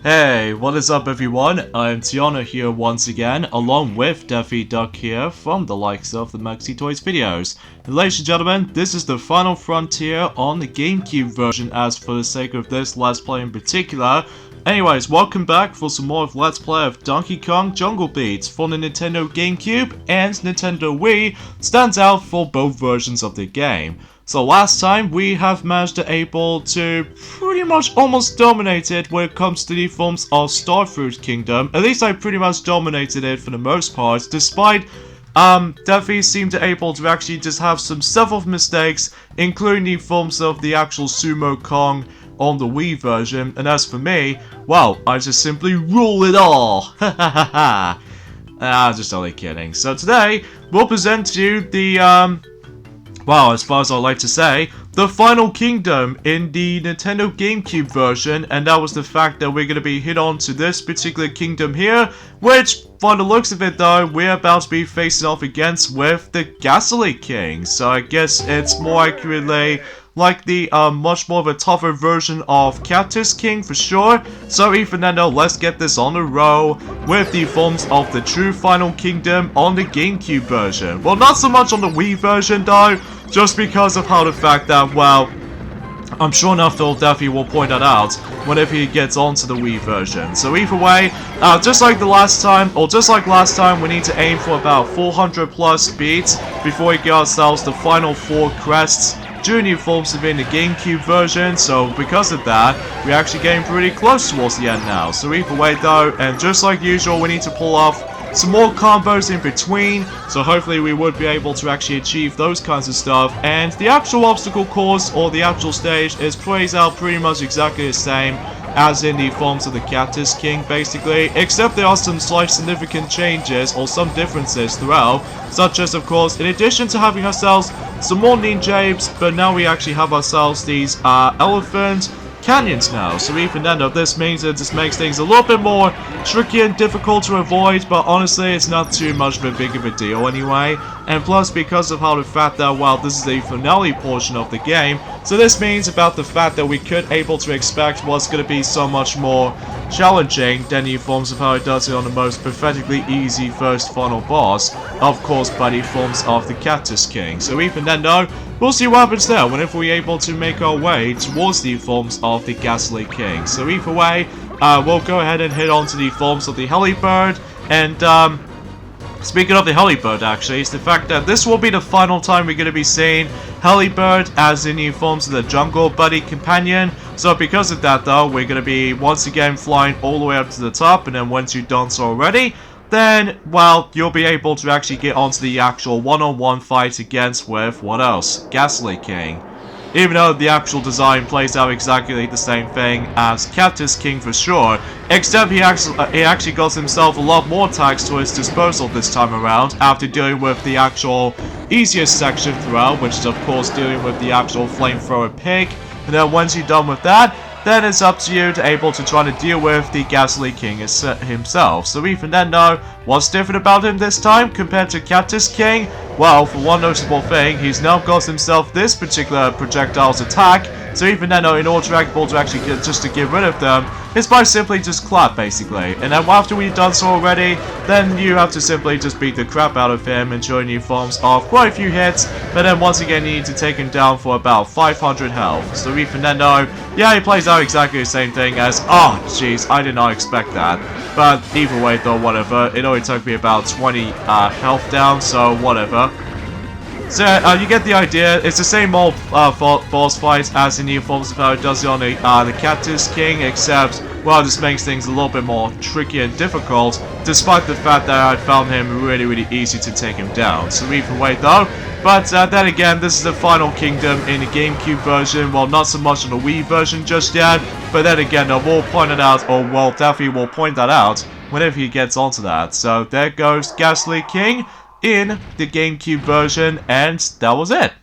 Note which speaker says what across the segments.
Speaker 1: Hey, what is up everyone? I'm Tiana here once again, along with Daffy Duck here from the likes of the Maxi Toys videos. And ladies and gentlemen, this is the final frontier on the GameCube version as for the sake of this Let's Play in particular. Anyways, welcome back for some more of Let's Play of Donkey Kong Jungle Beat for the Nintendo GameCube and Nintendo Wii. Stands out for both versions of the game. So last time we have managed to able to pretty much almost dominate it when it comes to the forms of Starfruit Kingdom. At least I pretty much dominated it for the most part, despite Daffy seemed to able to actually just have some several mistakes, including the forms of the actual Sumo Kong on the Wii version. And as for me, well, I just simply rule it all. Ha ha ha ha. Just only kidding. So today we'll present to you the well, as far as I like to say, the final kingdom in the Nintendo GameCube version, and that was the fact that we're going to be hit on to this particular kingdom here, which, by the looks of it though, we're about to be facing off against with the Ghastly King. So I guess it's more accurately like the much more of a tougher version of Cactus King for sure. So even then though, let's get this on the roll with the forms of the true final kingdom on the GameCube version. Well, not so much on the Wii version though, just because of how the fact that, well, I'm sure enough that Daffy will point that out whenever he gets onto the Wii version. So either way, just like last time, we need to aim for about 400 plus beats before we get ourselves the final 4 crests during the forms within the GameCube version. So because of that, we're actually getting pretty close towards the end now. So either way though, and just like usual, we need to pull off some more combos in between, so hopefully we would be able to actually achieve those kinds of stuff. And the actual obstacle course, or the actual stage, plays out pretty much exactly the same as in the forms of the Cactus King, basically, except there are some slight significant changes, or some differences throughout, such as, of course, in addition to having ourselves some more ninja apes, but now we actually have ourselves these elephant canyons now. So even then though, this means that this makes things a little bit more tricky and difficult to avoid, but honestly it's not too much of a big of a deal anyway. And plus, because of how the fact that, well, this is the finale portion of the game, so this means about the fact that we could able to expect what's going to be so much more challenging than the forms of how it does it on the most pathetically easy first final boss, of course by the forms of the Cactus King. So even then though, we'll see what happens there whenever we're able to make our way towards the forms of the Ghastly King. So either way, we'll go ahead and hit on to the forms of the Helibird. And speaking of the Helibird, actually, it's the fact that this will be the final time we're going to be seeing Helibird as in the forms of the Jungle Buddy Companion. So because of that though, we're going to be once again flying all the way up to the top, and then once you've done so already, then, well, you'll be able to actually get onto the actual one-on-one fight against with, what else? Ghastly King. Even though the actual design plays out exactly the same thing as Cactus King for sure, except he actually got himself a lot more attacks to his disposal this time around after dealing with the actual easiest section throughout, which is of course dealing with the actual flamethrower pig. And then once you're done with that, then it's up to you to able to try to deal with the Ghastly King himself. So even then though, what's different about him this time compared to Cactus King? Well, for one noticeable thing, he's now got himself this particular projectile's attack. So even then though, in order to actually get rid of them, it's by simply just clap basically. And then after we've done so already, then you have to simply just beat the crap out of him and join new forms of quite a few hits. But then once again you need to take him down for about 500 health. So even then though, yeah, he plays out exactly the same thing as, oh jeez, I did not expect that. But either way though, whatever, it only took me about 20 health down, so whatever. So you get the idea. It's the same old boss fight as in the forms of how it does it on the Cactus King, except, well, this makes things a little bit more tricky and difficult, despite the fact that I found him really easy to take him down. So either way though, but then again, this is the final kingdom in the GameCube version. Well, not so much on the Wii version just yet, but then again, we'll point it out, or well, Daffy will point that out whenever he gets onto that. So there goes Ghastly King in the GameCube version, and that was it.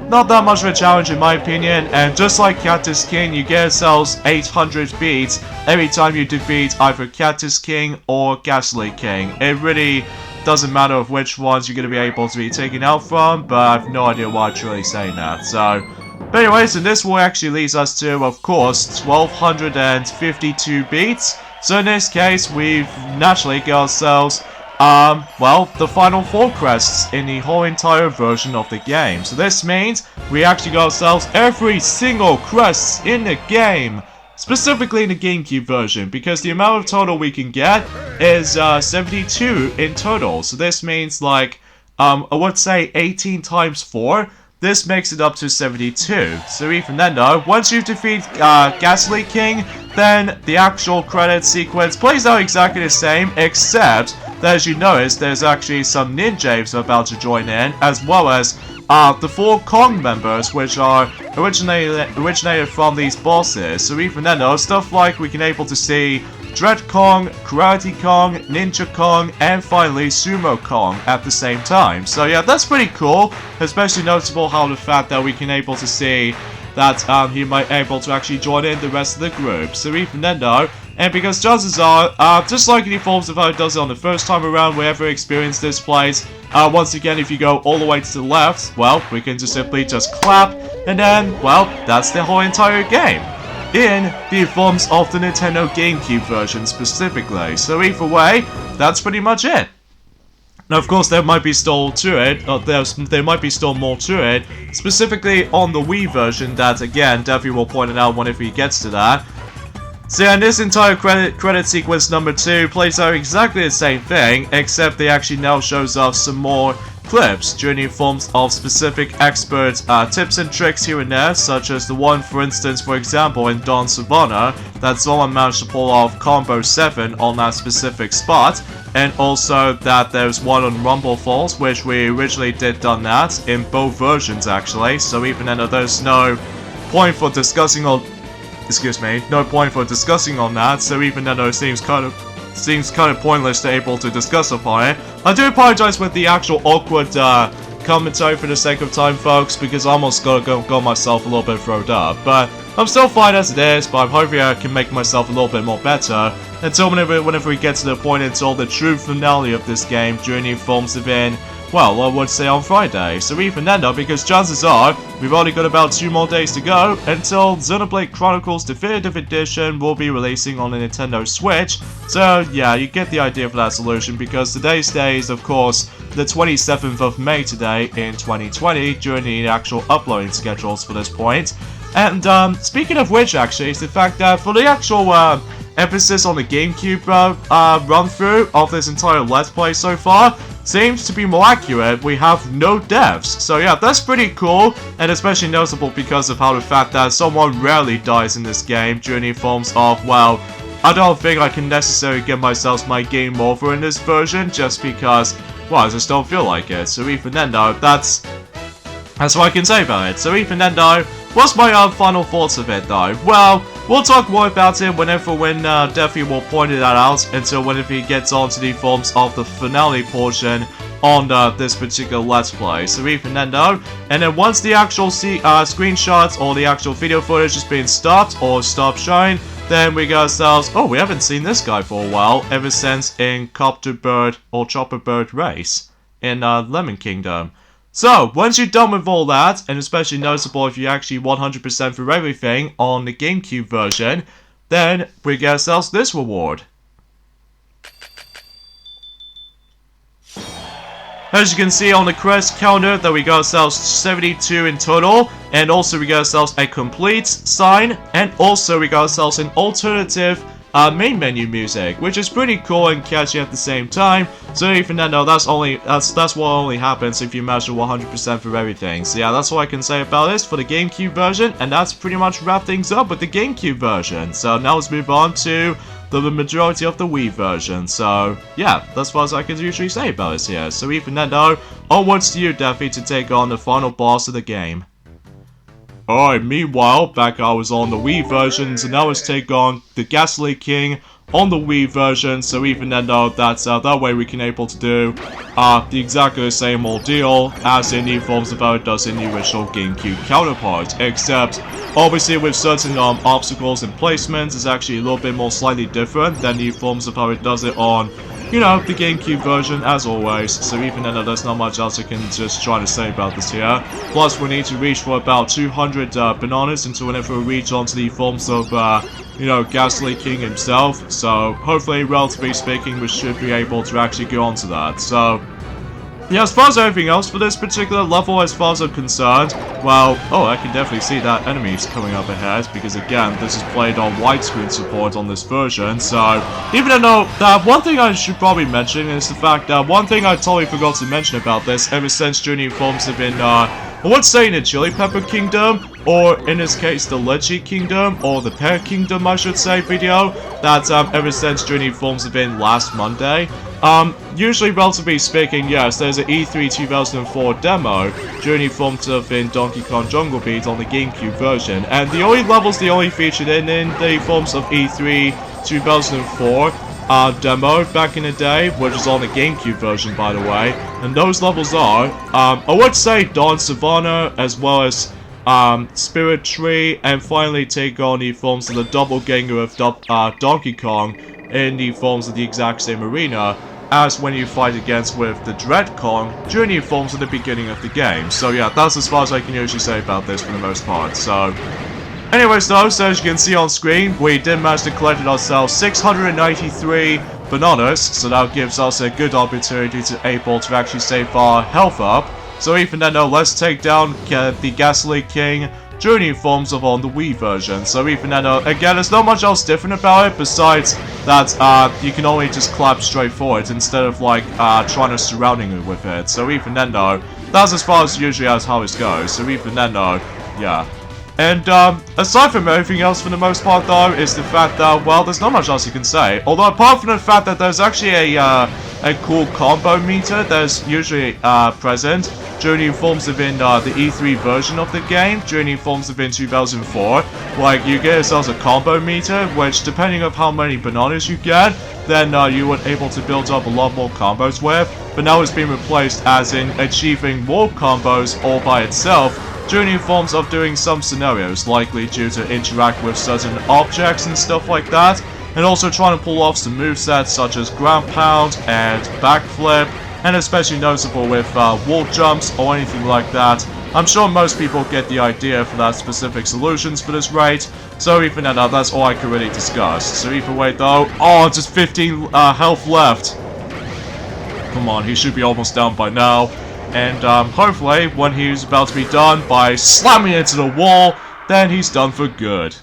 Speaker 1: Not that much of a challenge in my opinion, and just like Cactus King, you get yourselves 800 beats every time you defeat either Cactus King or Ghastly King. It really doesn't matter of which ones you're going to be able to be taken out from, but I have no idea why I'm truly saying that. So But anyways, and this will actually leads us to, of course, 1252 beats. So in this case, we've naturally got ourselves, well, the final 4 crests in the whole entire version of the game. So this means we actually got ourselves every single crest in the game. Specifically in the GameCube version, because the amount of total we can get is 72 in total. So this means like, I would say 18 times 4. This makes it up to 72. So even then though, once you defeat Ghastly King, then the actual credit sequence plays out exactly the same, except that as you notice, there's actually some ninjas about to join in, as well as the 4 Kong members, which are originated from these bosses. So even then though, stuff like we can able to see Dread Kong, Karate Kong, Ninja Kong, and finally Sumo Kong at the same time. So yeah, that's pretty cool, especially noticeable how the fact that we can able to see that he might able to actually join in the rest of the group. So even then though, and because chances are, just like in the forms of how it does it on the first time around we ever experienced this place, once again if you go all the way to the left, well, we can just simply just clap, and then, well, that's the whole entire game. In the forms of the Nintendo GameCube version specifically. So either way, that's pretty much it. Now of course there might be still to it, there might be still more to it, specifically on the Wii version that again, Devi will point it out whenever he gets to that. So yeah, this entire credit sequence number 2 plays out exactly the same thing, except they actually now shows off some more clips during the forms of specific expert tips and tricks here and there, such as the one, for instance, for example, in Dawn Savannah, that someone managed to pull off combo 7 on that specific spot, and also that there's one on Rumble Falls, which we originally done that in both versions actually, so even though there's no point for discussing on, no point for discussing on that, so even though it seems kind of pointless to able to discuss upon it. I do apologize with the actual awkward commentary for the sake of time, folks, because I almost got myself a little bit thrown up. But I'm still fine as it is, but I'm hoping I can make myself a little bit more better until whenever we get to the point until the true finale of this game during the forms of in, well, I would say on Friday. So even then though, because chances are, we've only got about 2 more days to go until Xenoblade Chronicles Definitive Edition will be releasing on the Nintendo Switch. So yeah, you get the idea for that solution, because today's day is of course the 27th of May today in 2020 during the actual uploading schedules for this point. And speaking of which actually, is the fact that for the actual emphasis on the GameCube run through of this entire Let's Play so far, seems to be more accurate, we have no deaths. So yeah, that's pretty cool, and especially noticeable because of how the fact that someone rarely dies in this game during the forms of, well, I don't think I can necessarily get myself my game over in this version, just because, well, I just don't feel like it. So even then though, that's what I can say about it. So even then though, what's my final thoughts of it though? Well, we'll talk more about it when Defi will point that out, until whenever he gets on to the forms of the finale portion on this particular Let's Play. So even then though, and then once the actual screenshots or the actual video footage has been stopped or stopped showing, then we got ourselves, oh, we haven't seen this guy for a while, ever since in Chopper Bird Race in Lemon Kingdom. So, once you're done with all that, and especially noticeable if you actually 100% through everything on the GameCube version, then we get ourselves this reward. As you can see on the quest counter that we got ourselves 72 in total, and also we got ourselves a complete sign, and also we got ourselves an alternative main menu music, which is pretty cool and catchy at the same time. So even then though, that's what only happens if you measure 100% for everything. So yeah, that's all I can say about this for the GameCube version, and that's pretty much wrap things up with the GameCube version. So now let's move on to the majority of the Wii version. So yeah, that's what I can usually say about this here. So even then though, onwards to you, Defi, to take on the final boss of the game. Alright, meanwhile, back I was on the Wii version, so now let's take on the Ghastly King on the Wii version. So even then though, that's that way we can able to do the exactly the same old deal as in the forms of how it does in the original GameCube counterpart, except obviously with certain obstacles and placements is actually a little bit more slightly different than the forms of how it does it on you know, the GameCube version as always. So even though there's not much else I can just try to say about this here. Plus we need to reach for about 200 bananas until whenever we reach onto the forms of, you know, Ghastly King himself. So hopefully, relatively speaking, we should be able to actually go on to that. So yeah, as far as everything else for this particular level, as far as I'm concerned, well, oh, I can definitely see that enemies coming up ahead, because again, this is played on widescreen support on this version, so even though that one thing I should probably mention is the fact that one thing I totally forgot to mention about this ever since Junior forms have been, I would say in the Chili Pepper Kingdom, or in this case the Lychee Kingdom, or the Pear Kingdom I should say video, that ever since Junior forms have been last Monday. Usually, relatively speaking, yes, there's an E3 2004 demo during the forms of in Donkey Kong Jungle Beat on the GameCube version, and the only levels they only featured in the forms of E3 2004 demo back in the day, which is on the GameCube version, by the way, and those levels are, I would say Dawn Savannah, as well as Spirit Tree, and finally take on the forms of the doppelganger of Donkey Kong in the forms of the exact same arena as when you fight against with the Dread Kong during the forms at the beginning of the game. So yeah, that's as far as I can usually say about this for the most part. So anyways though, so as you can see on screen, we did manage to collect ourselves 693 bananas, so that gives us a good opportunity to able to actually save our health up. So even then though, let's take down the Ghastly King during forms of on the Wii version. So even then though, again, there's not much else different about it besides that you can only just clap straight forward instead of like trying to surrounding it with it. So even then though, that's as far as usually as how it goes. So even then though, yeah. And aside from everything else for the most part though, is the fact that, well, there's not much else you can say. Although apart from the fact that there's actually a cool combo meter that's usually present during the forms of in the E3 version of the game, during the forms of in 2004. Like, you get yourselves a combo meter, which depending on how many bananas you get, then you would able to build up a lot more combos with. But now it's been replaced as in achieving more combos all by itself, during the forms of doing some scenarios, likely due to interact with certain objects and stuff like that, and also trying to pull off some movesets such as ground pound and backflip, and especially noticeable with wall jumps or anything like that. I'm sure most people get the idea for that specific solutions for this raid, so even then that's all I can really discuss. So either way though, oh, just 15 health left. Come on, he should be almost down by now. And hopefully, when he's about to be done by slamming into the wall, then he's done for good.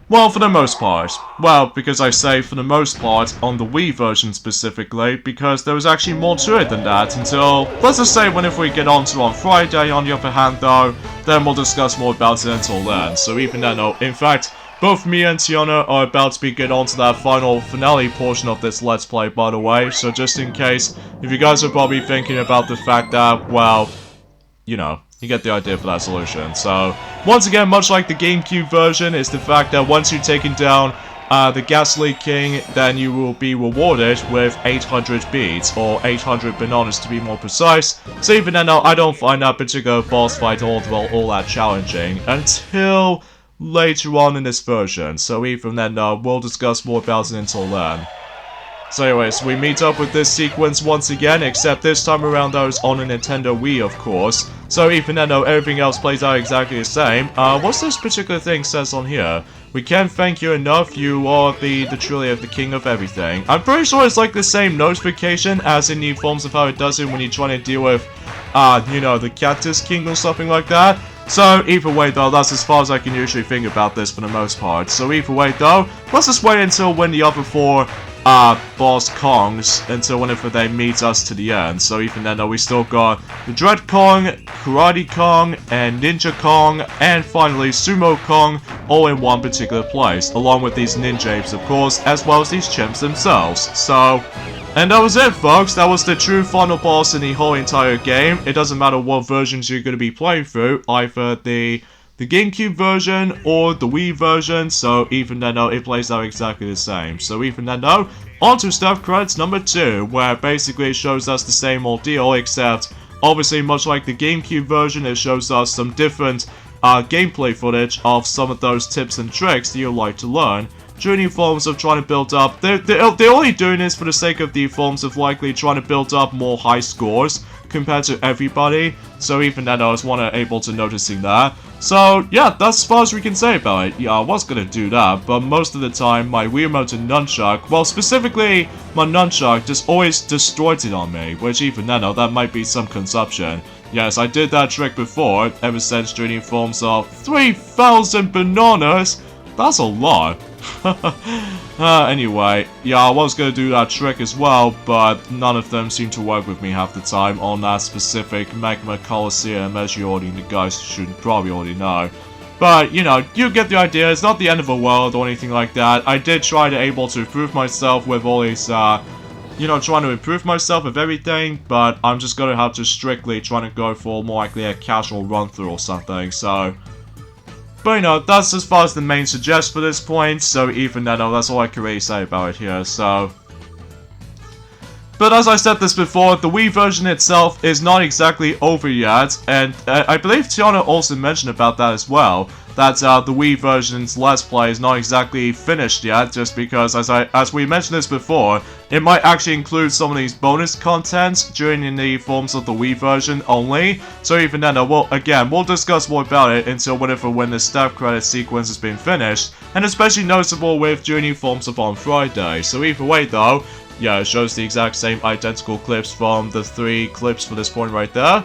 Speaker 1: Well, for the most part. Well, because I say for the most part on the Wii version specifically, because there was actually more to it than that until, let's just say, whenever we get onto on Friday. On the other hand though, then we'll discuss more about it until then. So even then, in fact, both me and Tiana are about to get onto that final finale portion of this Let's Play, by the way, so just in case, if you guys are probably thinking about the fact that, well, you know, you get the idea for that solution. So, once again, much like the GameCube version, is the fact that once you've taken down the Ghastly King, then you will be rewarded with 800 beads, or 800 bananas to be more precise. So even then, I don't find that particular boss fight all that challenging until later on in this version. So even then, we'll discuss more about it until then. So anyways, we meet up with this sequence once again, except this time around though it's on a Nintendo Wii, of course. So even then, everything else plays out exactly the same. What's this particular thing says on here? We can't thank you enough, you are truly the king of everything. I'm pretty sure it's like the same notification as in the forms of how it does it when you're trying to deal with, you know, the Cactus King or something like that. So either way though, that's as far as I can usually think about this for the most part. So either way though, let's just wait until when the other four boss Kongs, until whenever they meet us to the end. So even then we still got the Dread Kong, Karate Kong, and Ninja Kong, and finally Sumo Kong, all in one particular place, along with these ninja apes of course, as well as these chimps themselves. So, and that was it folks, that was the true final boss in the whole entire game. It doesn't matter what versions you're going to be playing through, either the GameCube version or the Wii version, so even then it plays out exactly the same. So even then on to stuff credits number 2, where basically it shows us the same ordeal, except obviously much like the GameCube version, it shows us some different gameplay footage of some of those tips and tricks that you'd like to learn Journey forms of trying to build up. They're only doing this for the sake of the forms of likely trying to build up more high scores compared to everybody. So even then I was able to noticing that. So yeah, that's as far as we can say about it. Yeah, I was gonna do that, but most of the time my Wiimote and Nunchuck, well specifically my Nunchuck, just always destroyed it on me, which even then that might be some consumption. Yes, I did that trick before, ever since Journey forms of 3,000 bananas. That's a lot. Anyway, yeah, I was gonna do that trick as well, but none of them seem to work with me half the time on that specific Magma Coliseum, as you guys should probably already know. But, you know, you get the idea. It's not the end of the world or anything like that. I did try to able to improve myself with all these, you know, trying to improve myself with everything, but I'm just gonna have to strictly trying to go for more likely a casual run-through or something, so... But, you know, that's as far as the main suggests for this point, so even then, that's all I can really say about it here, so... But as I said this before, the Wii version itself is not exactly over yet, and I believe Tiana also mentioned about that as well, that the Wii version's Let's Play is not exactly finished yet, just because, as we mentioned this before, it might actually include some of these bonus contents during the forms of the Wii version only, so even then, we'll discuss more about it until when the staff credit sequence has been finished, and especially noticeable with Journey forms of on Friday, so either way though, yeah, it shows the exact same identical clips from the 3 clips for this point right there.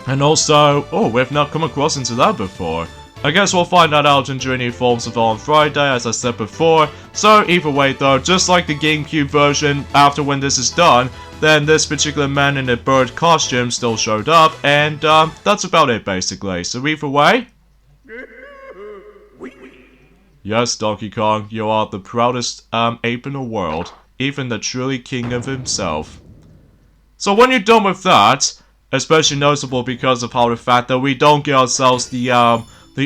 Speaker 1: And also, oh, we've not come across into that before. I guess we'll find that out in Journey Forms of on Friday, as I said before. So either way though, just like the GameCube version, after when this is done, then this particular man in a bird costume still showed up, and that's about it basically. So either way... Yes, Donkey Kong, you are the proudest ape in the world, even the truly king of himself. So when you're done with that, especially noticeable because of how the fact that we don't get ourselves the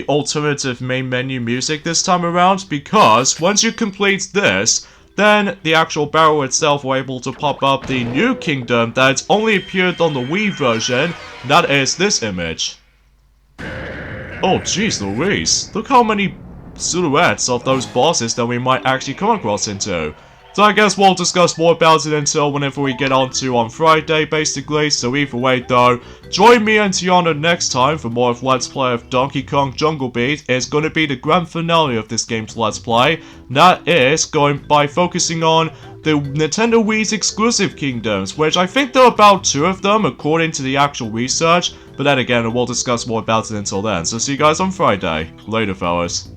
Speaker 1: alternative main menu music this time around, because once you complete this, then the actual barrel itself will able to pop up the new kingdom that's only appeared on the Wii version, that is this image. Oh jeez Louise, look how many silhouettes of those bosses that we might actually come across into. So I guess we'll discuss more about it until whenever we get on Friday, basically. So either way though, join me and Tiana next time for more of Let's Play of Donkey Kong Jungle Beat. It's going to be the grand finale of this game's Let's Play. That is going by focusing on the Nintendo Wii's exclusive kingdoms, which I think there are about 2 of them according to the actual research. But then again, we'll discuss more about it until then. So see you guys on Friday. Later, fellas.